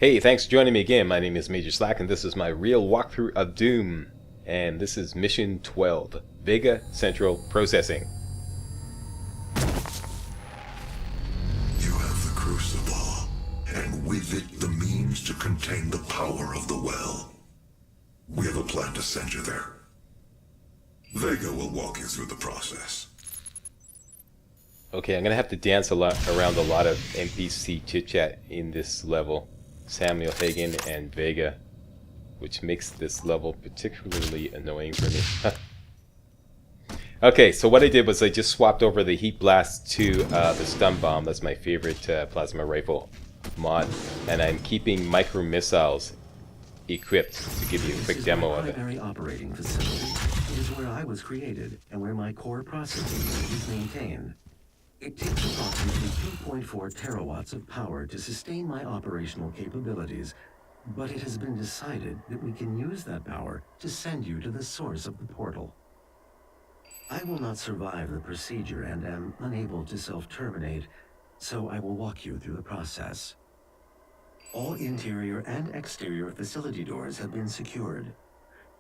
Hey, thanks for joining me again. My name is Major Slack, and this is my real walkthrough of Doom. And this is Mission 12, Vega Central Processing. You have the Crucible, and with it the means to contain the power of the well. We have a plan to send you there. Vega will walk you through the process. Okay, I'm gonna have to dance around a lot of NPC chit-chat in this level. Samuel Hagen and Vega, which makes this level particularly annoying for me. Okay, so what I did was I just swapped over the Heat Blast to the Stun Bomb. That's my favorite plasma rifle mod, and I'm keeping micro missiles equipped to give you a quick demo of it. The primary operating facility is where I was created and where my core processing unit is maintained. It takes approximately 2.4 terawatts of power to sustain my operational capabilities, but it has been decided that we can use that power to send you to the source of the portal. I will not survive the procedure and am unable to self-terminate, so I will walk you through the process. All interior and exterior facility doors have been secured.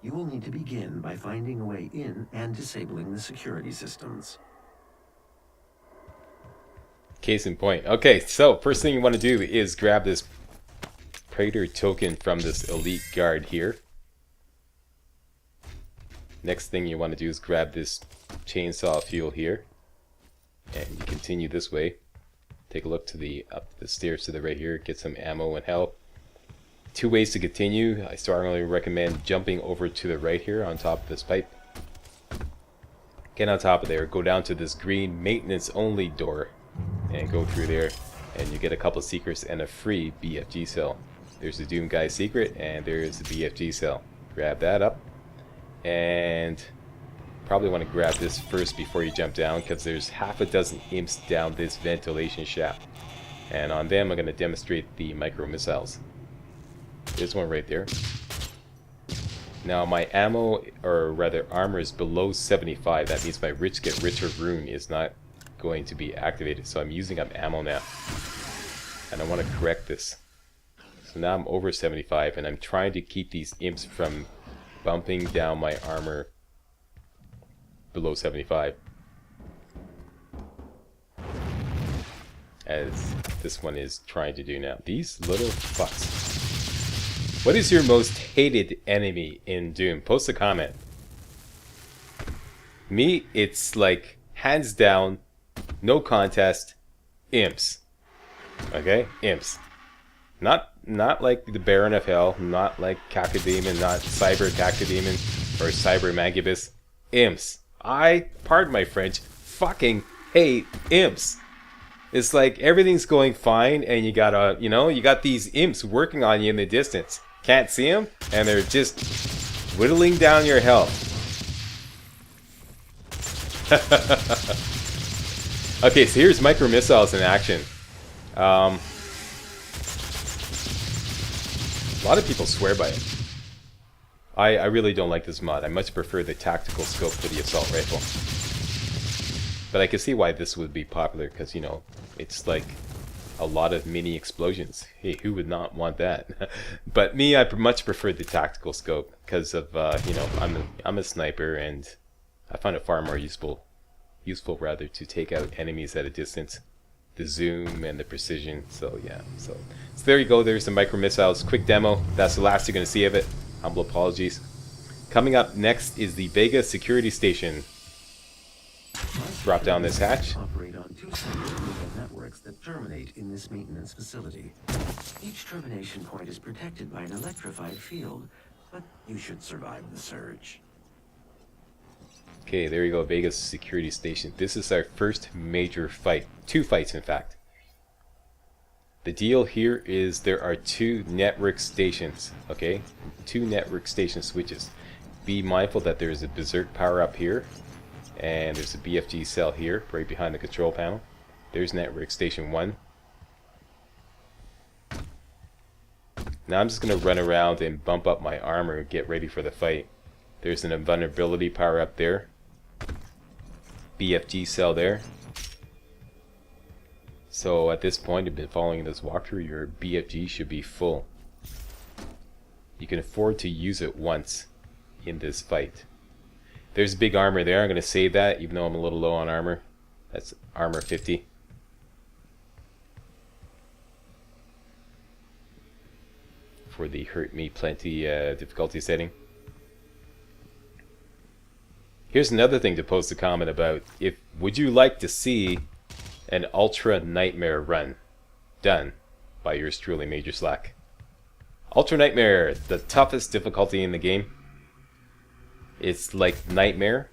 You will need to begin by finding a way in and disabling the security systems. Case in point. Okay, so first thing you want to do is grab this Praetor token from this elite guard here. Next thing you want to do is grab this chainsaw fuel here, and you continue this way. Take a look to the up the stairs to the right here, get some ammo and health. Two ways to continue. I strongly recommend jumping over to the right here on top of this pipe. Get on top of there, go down to this green maintenance only door and go through there, and you get a couple secrets and a free BFG cell. There's the Doom Guy secret, and there's the BFG cell. Grab that up, and probably want to grab this first before you jump down, because there's half a dozen imps down this ventilation shaft, and on them I'm going to demonstrate the micro missiles. There's one right there. Now my ammo, or rather armor, is below 75. That means my rich get richer rune is not going to be activated, so I'm using up ammo now, and I want to correct this. So now I'm over 75, and I'm trying to keep these imps from bumping down my armor below 75, as this one is trying to do now. These little fucks. What is your most hated enemy in Doom? Post a comment. Me, it's like hands down, no contest, imps. Okay? Imps. Not like the Baron of Hell, not like Cacodemon, not Cyber Cacodemon or Cyber Magibus. Imps. I, pardon my French, fucking hate imps. It's like everything's going fine and you gotta, you got these imps working on you in the distance. Can't see them, and they're just whittling down your health. Okay, so here's micro missiles in action. A lot of people swear by it. I really don't like this mod. I much prefer the tactical scope for the assault rifle. But I can see why this would be popular, because, it's like a lot of mini explosions. Hey, who would not want that? But me, I much prefer the tactical scope, because of, I'm a sniper, and I find it far more useful rather to take out enemies at a distance. The zoom and the precision. So yeah, so there you go. There's the micro missiles. Quick demo. That's the last you're going to see of it. Humble apologies. Coming up next is the Vega security station. Drop down this hatch. Operate on two separate Vega networks that terminate in this maintenance facility. Each termination point is protected by an electrified field, but you should survive the surge. Okay, there you go, Vega's security station. This is our first major fight. Two fights, in fact. The deal here is there are two network stations, okay? Two network station switches. Be mindful that there is a Berserk power up here, and there's a BFG cell here, right behind the control panel. There's network station 1. Now I'm just going to run around and bump up my armor and get ready for the fight. There's an invulnerability power up there. BFG cell there. So at this point, you've been following this walkthrough, your BFG should be full. You can afford to use it once in this fight. There's big armor there. I'm going to save that even though I'm a little low on armor. That's armor 50. For the hurt me plenty difficulty setting. Here's another thing to post a comment about. Would you like to see an Ultra Nightmare run done by yours truly, Major Slack? Ultra Nightmare, the toughest difficulty in the game. It's like Nightmare,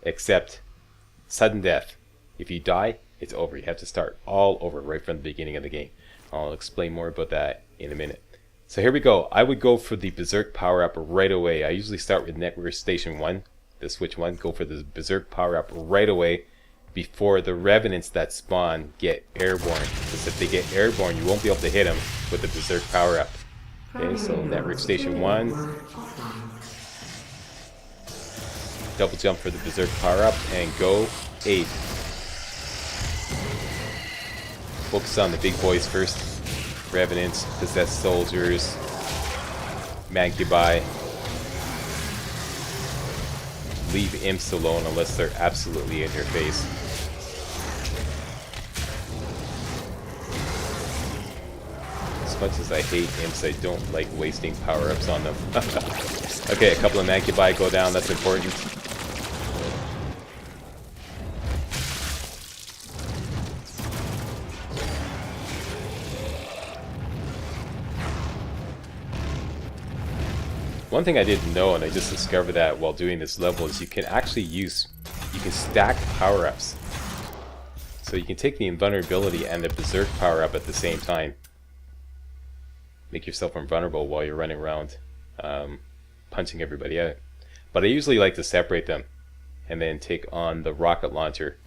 except sudden death. If you die, it's over. You have to start all over right from the beginning of the game. I'll explain more about that in a minute. So here we go. I would go for the Berserk power-up right away. I usually start with Network Station 1, the Switch 1. Go for the Berserk power-up right away before the Revenants that spawn get airborne. Because if they get airborne, you won't be able to hit them with the Berserk power-up. Okay, so Network Station 1. Double jump for the Berserk power-up and go 8. Focus on the big boys first. Revenants, Possessed Soldiers, Mancubi. Leave imps alone unless they're absolutely in your face. As much as I hate imps, I don't like wasting power-ups on them. Okay, a couple of Mancubi go down, that's important. One thing I didn't know, and I just discovered that while doing this level, is you can stack power-ups. So you can take the invulnerability and the Berserk power-up at the same time. Make yourself invulnerable while you're running around punching everybody out. But I usually like to separate them and then take on the rocket launcher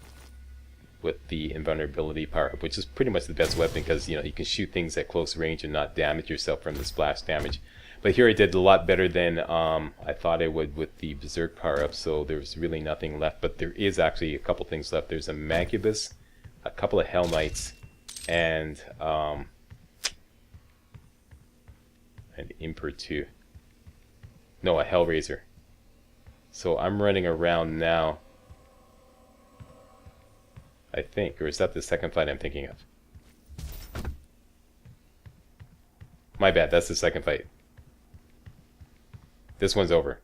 with the invulnerability power-up, which is pretty much the best weapon because you can shoot things at close range and not damage yourself from the splash damage. But here I did a lot better than I thought I would with the Berserk power-up, so there's really nothing left. But there is actually a couple things left. There's a Mancubus, a couple of Hell Knights, and an Imper 2. No, a Hellraiser. So I'm running around now, I think. Or is that the second fight I'm thinking of? My bad, that's the second fight. This one's over.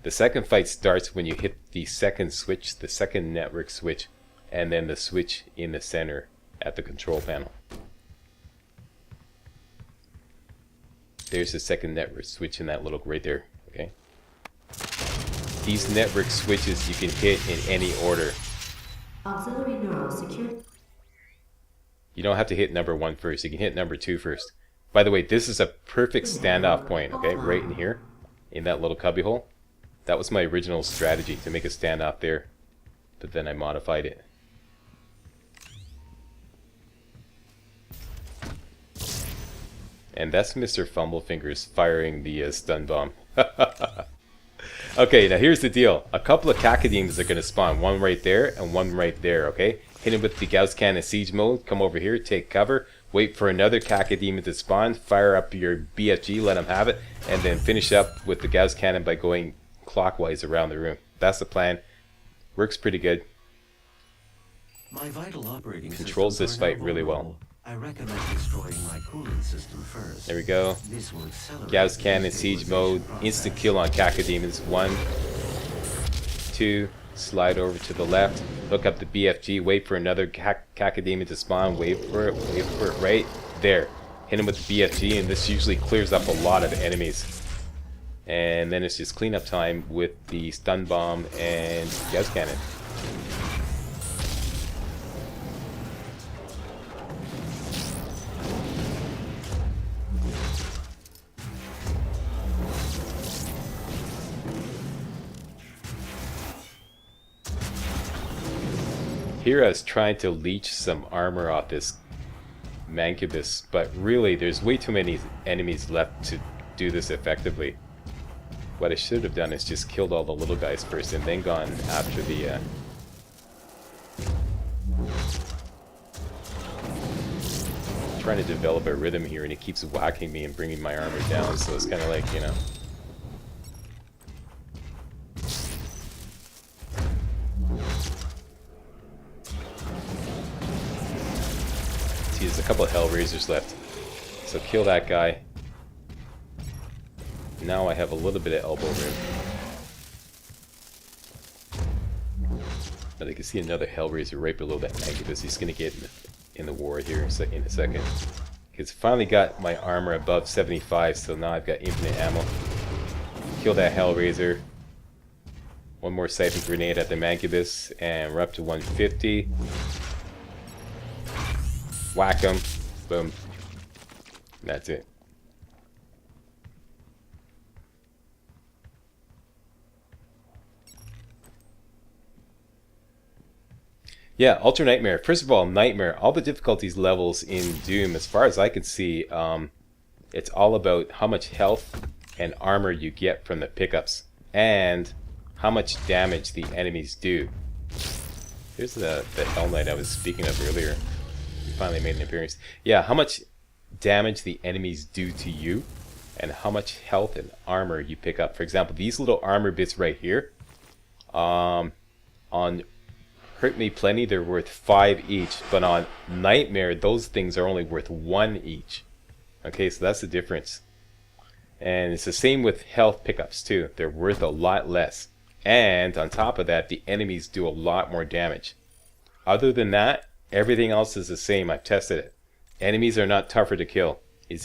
The second fight starts when you hit the second switch, the second network switch, and then the switch in the center at the control panel. There's the second network switch in that little right there, okay? These network switches you can hit in any order. Auxiliary neural secure. You don't have to hit number 1 first, you can hit number 2 first. By the way, this is a perfect standoff point, okay? Right in here, in that little cubbyhole. That was my original strategy, to make a standoff there. But then I modified it. And that's Mr. Fumblefingers firing the stun bomb. Okay, now here's the deal. A couple of Cacodems are going to spawn. One right there and one right there, okay? Hit him with the Gauss Cannon siege mode. Come over here, take cover. Wait for another Cacodemon to spawn. Fire up your BFG, let him have it. And then finish up with the Gauss Cannon by going clockwise around the room. That's the plan. Works pretty good. My vital operating Controls this fight really well. vulnerable. I recommend destroying my cooling system first. There we go. This will accelerate Gauss the Cannon siege mode. stabilization Instant process. kill on Cacodemons. 1, 2. Slide over to the left. Hook up the BFG. Wait for another Cacodemon to spawn. Wait for it. Wait for it. Right there. Hit him with the BFG, and this usually clears up a lot of enemies. And then it's just cleanup time with the stun bomb and Gauss Cannon. Here I was trying to leech some armor off this Mancubus, but really there's way too many enemies left to do this effectively. What I should have done is just killed all the little guys first and then gone after the trying to develop a rhythm here, and he keeps whacking me and bringing my armor down, so it's kind of like, you know. See, there's a couple of Hellraisers left. So kill that guy. Now I have a little bit of elbow room. But I can see another Hellraiser right below that Mancubus. He's going to get in the war here in a second. Because finally got my armor above 75, so now I've got infinite ammo. Kill that Hellraiser. One more siphon grenade at the Mancubus, and we're up to 150. Whack him. Boom. And that's it. Yeah, Ultra Nightmare. First of all, Nightmare. All the difficulties levels in Doom, as far as I can see, it's all about how much health and armor you get from the pickups, and how much damage the enemies do. Here's the Hell Knight I was speaking of earlier. He finally made an appearance. Yeah, how much damage the enemies do to you, and how much health and armor you pick up. For example, these little armor bits right here, on Hurt Me Plenty, they're worth 5 each, but on Nightmare, those things are only worth 1 each. Okay, so that's the difference. And it's the same with health pickups too. They're worth a lot less. And on top of that, the enemies do a lot more damage. Other than that, everything else is the same. I've tested it. Enemies are not tougher to kill.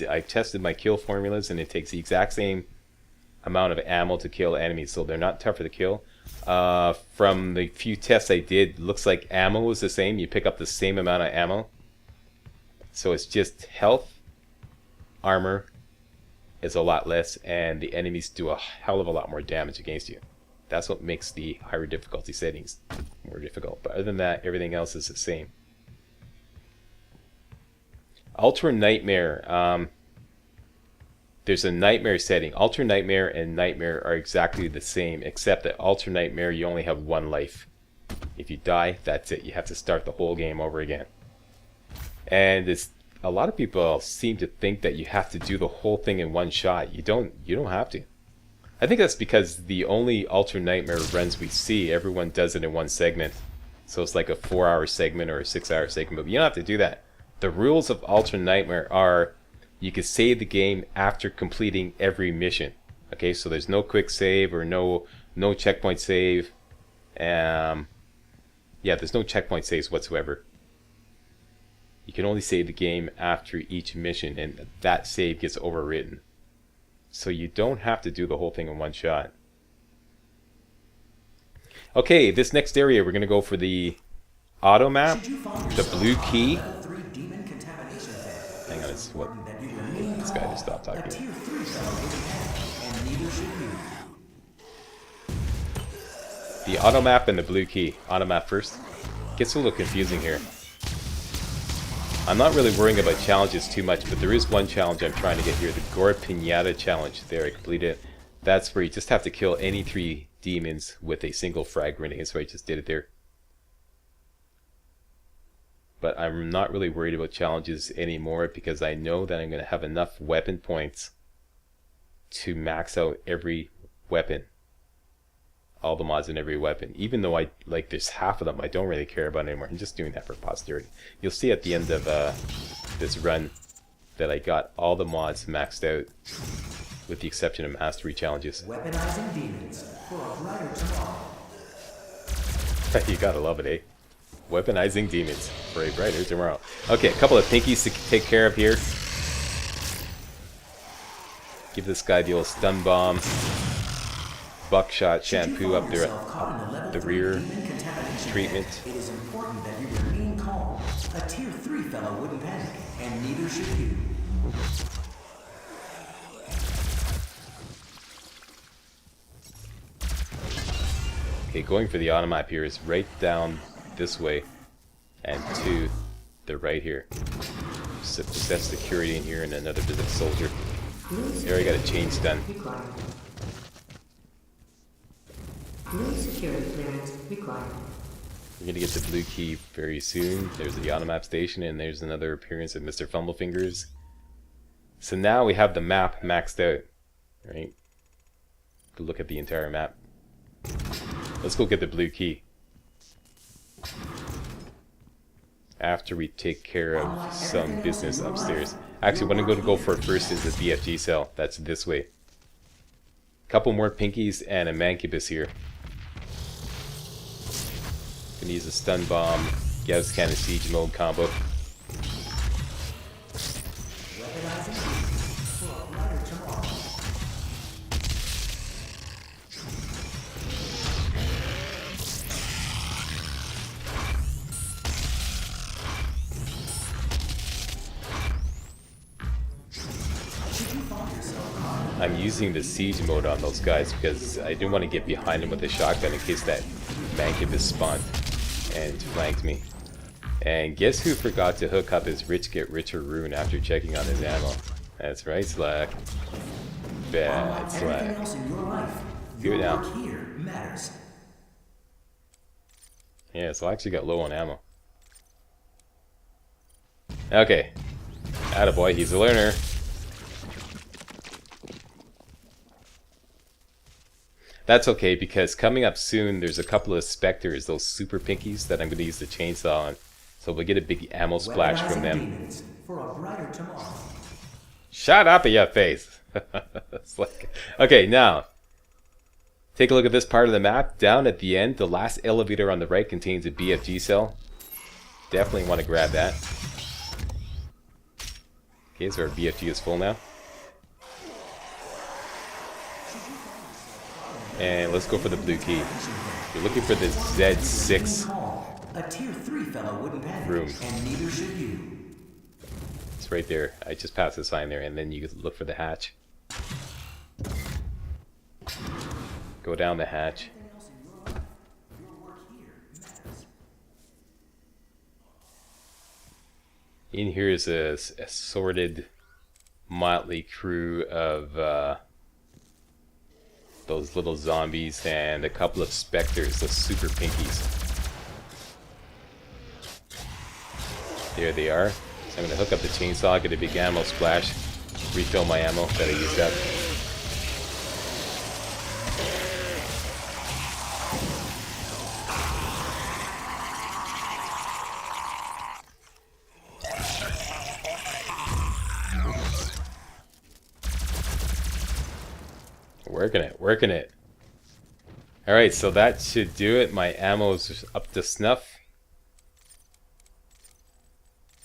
I've tested my kill formulas, and it takes the exact same amount of ammo to kill enemies, so they're not tougher to kill. From the few tests I did, looks like ammo is the same. You pick up the same amount of ammo. So it's just health, armor is a lot less, and the enemies do a hell of a lot more damage against you. That's what makes the higher difficulty settings more difficult. But other than that, everything else is the same. Ultra Nightmare. There's a Nightmare setting. Ultra Nightmare and Nightmare are exactly the same, except that Ultra Nightmare, you only have 1 life. If you die, that's it. You have to start the whole game over again. And a lot of people seem to think that you have to do the whole thing in one shot. You don't have to. I think that's because the only Ultra Nightmare runs we see, everyone does it in one segment. So it's like a 4-hour segment or a 6-hour segment, but you don't have to do that. The rules of Ultra Nightmare are you can save the game after completing every mission. Okay, so there's no quick save or no checkpoint save. Yeah, there's no checkpoint saves whatsoever. You can only save the game after each mission, and that save gets overwritten. So you don't have to do the whole thing in one shot. Okay, this next area we're going to go for the auto map, the blue key. Hang on, it's what? This guy just stopped talking. The auto map and the blue key. Auto map first. Gets a little confusing here. I'm not really worrying about challenges too much, but there is one challenge I'm trying to get here. The Gore Pinata challenge. There, I completed it. That's where you just have to kill any 3 demons with a single frag grenade. So I just did it there. But I'm not really worried about challenges anymore because I know that I'm going to have enough weapon points to max out every weapon. All the mods in every weapon. Even though there's half of them I don't really care about anymore. I'm just doing that for posterity. You'll see at the end of this run that I got all the mods maxed out with the exception of mastery challenges. Weaponizing demons for a brighter tomorrow. You gotta love it, eh? Weaponizing demons for a brighter tomorrow. Okay, a couple of pinkies to take care of here. Give this guy the old stun bomb. Buckshot shampoo up there, up the rear. Treatment. It is important that you remain calm. A tier 3 fellow wouldn't panic, and neither should you. Okay, going for the auto map here is right down this way and to the right here. Possess security in here and another visit soldier. There I got a chain stun. Blue security clearance required. We're gonna get the blue key very soon. There's the auto map station, and there's another appearance of Mr. Fumblefingers. So now we have the map maxed out, right? Go look at the entire map. Let's go get the blue key. After we take care of some business upstairs. Actually, what I'm going to go for first is the BFG cell. That's this way. Couple more pinkies and a mancubus here. Gonna use a stun bomb, Gauss cannon siege mode combo. I'm using the siege mode on those guys because I didn't want to get behind them with a shotgun in case that mancubus spawned and flanked me. And guess who forgot to hook up his rich get richer rune after checking on his ammo? That's right, Slack. Bad Slack. Good now. Yeah, so I actually got low on ammo. Okay. Attaboy, he's a learner. That's okay, because coming up soon, there's a couple of specters, those super pinkies, that I'm going to use the chainsaw on. So we'll get a big ammo splash from them. Shut up in your face! It's like, okay, now, take a look at this part of the map. Down at the end, the last elevator on the right contains a BFG cell. Definitely want to grab that. Okay, so our BFG is full now. And let's go for the blue key. You're looking for the Z6 room. It's right there. I just passed the sign there, and then you look for the hatch. Go down the hatch. In here is a assorted motley crew of those little zombies and a couple of specters, those super pinkies. There they are. So I'm going to hook up the chainsaw, get a big ammo splash, refill my ammo that I used up. Working it. Alright, so that should do it. My ammo's up to snuff.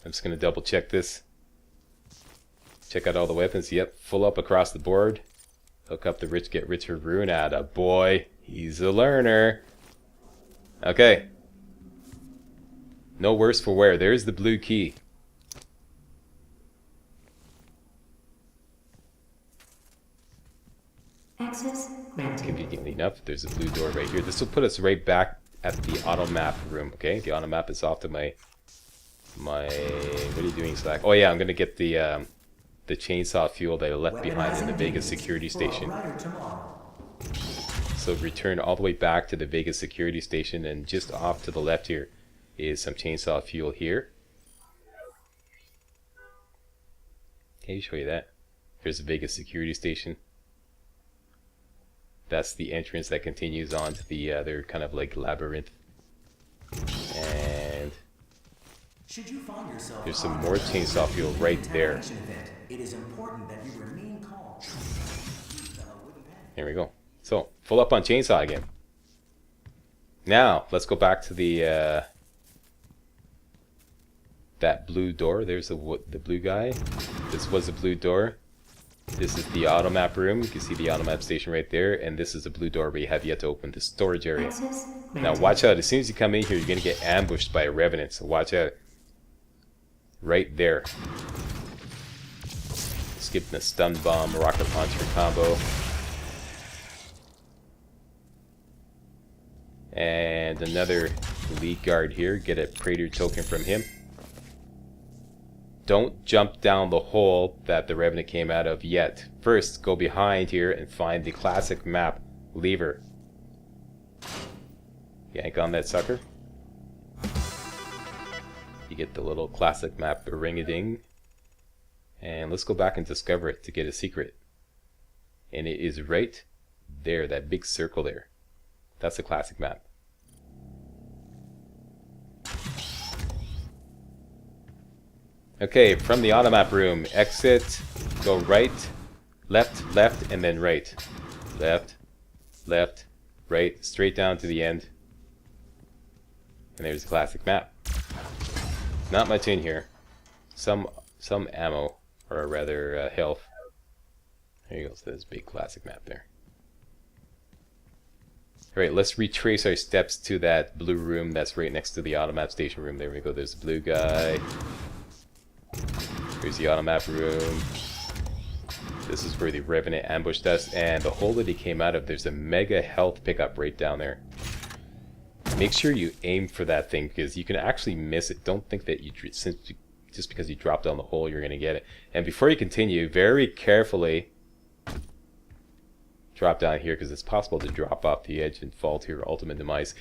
I'm just going to double check this. Check out all the weapons. Yep, full up across the board. Hook up the rich get richer rune. Attaboy. He's a learner. Okay. No worse for wear. There's the blue key. Access granted. Conveniently enough, there's a blue door right here. This will put us right back at the auto map room. Okay, the auto map is off to my. What are you doing, Slack? Oh yeah, I'm gonna get the chainsaw fuel that I left behind in the Vega security station. So return all the way back to the Vega security station, and just off to the left here is some chainsaw fuel here. Okay, show you that. Here's the Vega security station. That's the entrance that continues on to the other kind of like labyrinth. And there's some more chainsaw fuel right there. Here we go. So, full up on chainsaw again. Now, let's go back to the that blue door. There's the blue guy. This was the blue door. This is the auto map room. You can see the auto map station right there, and this is the blue door we have yet to open, the storage area. Now watch out, as soon as you come in here, you're going to get ambushed by a revenant, so watch out. Right there. Skipping a stun bomb, rocket launcher combo. And another elite guard here, get a Praetor token from him. Don't jump down the hole that the Revenant came out of yet. First, go behind here and find the classic map lever. Yank on that sucker. You get the little classic map ring-a-ding. And let's go back and discover it to get a secret. And it is right there, that big circle there. That's a classic map. Okay, from the automap room, exit, go right, left, left, and then right. Left, left, right, straight down to the end. And there's a classic map. Not much in here. Some ammo, or rather health. There you go, so there's a big classic map there. Alright, let's retrace our steps to that blue room that's right next to the automap station room. There we go, there's the blue guy. Here's the automap room. This is where the Revenant ambushed us, and the hole that he came out of, there's a mega health pickup right down there. Make sure you aim for that thing, because you can actually miss it. Don't think that just because you drop down the hole you're going to get it. And before you continue, very carefully drop down here, because it's possible to drop off the edge and fall to your ultimate demise,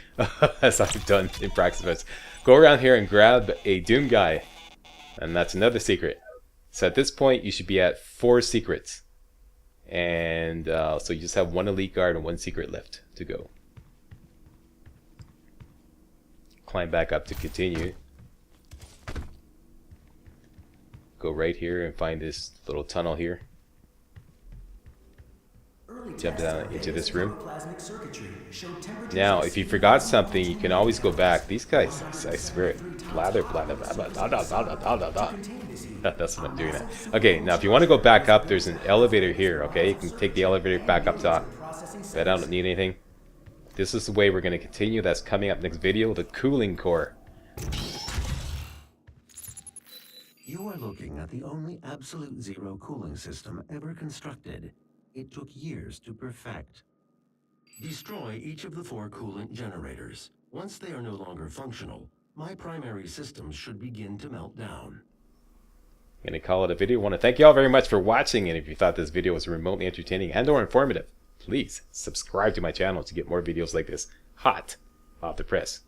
as I've done in practice. Go around here and grab a Doom guy, and that's another secret. So at this point, you should be at 4 secrets. And so you just have 1 elite guard and 1 secret left to go. Climb back up to continue. Go right here and find this little tunnel here. Jump down into this room. Now, if you forgot something, you can always go back. These guys, I swear, blather, blather, blather, that's what I'm doing now. Okay, now if you want to go back up, there's an elevator here, okay? You can take the elevator back up top. But I don't need anything. This is the way we're going to continue. That's coming up next video, the cooling core. You are looking at the only absolute zero cooling system ever constructed. It took years to perfect. Destroy each of the 4 coolant generators. Once they are no longer functional, my primary systems should begin to melt down. I'm going to call it a video. I want to thank you all very much for watching, and if you thought this video was remotely entertaining and or informative, please subscribe to my channel to get more videos like this hot off the press.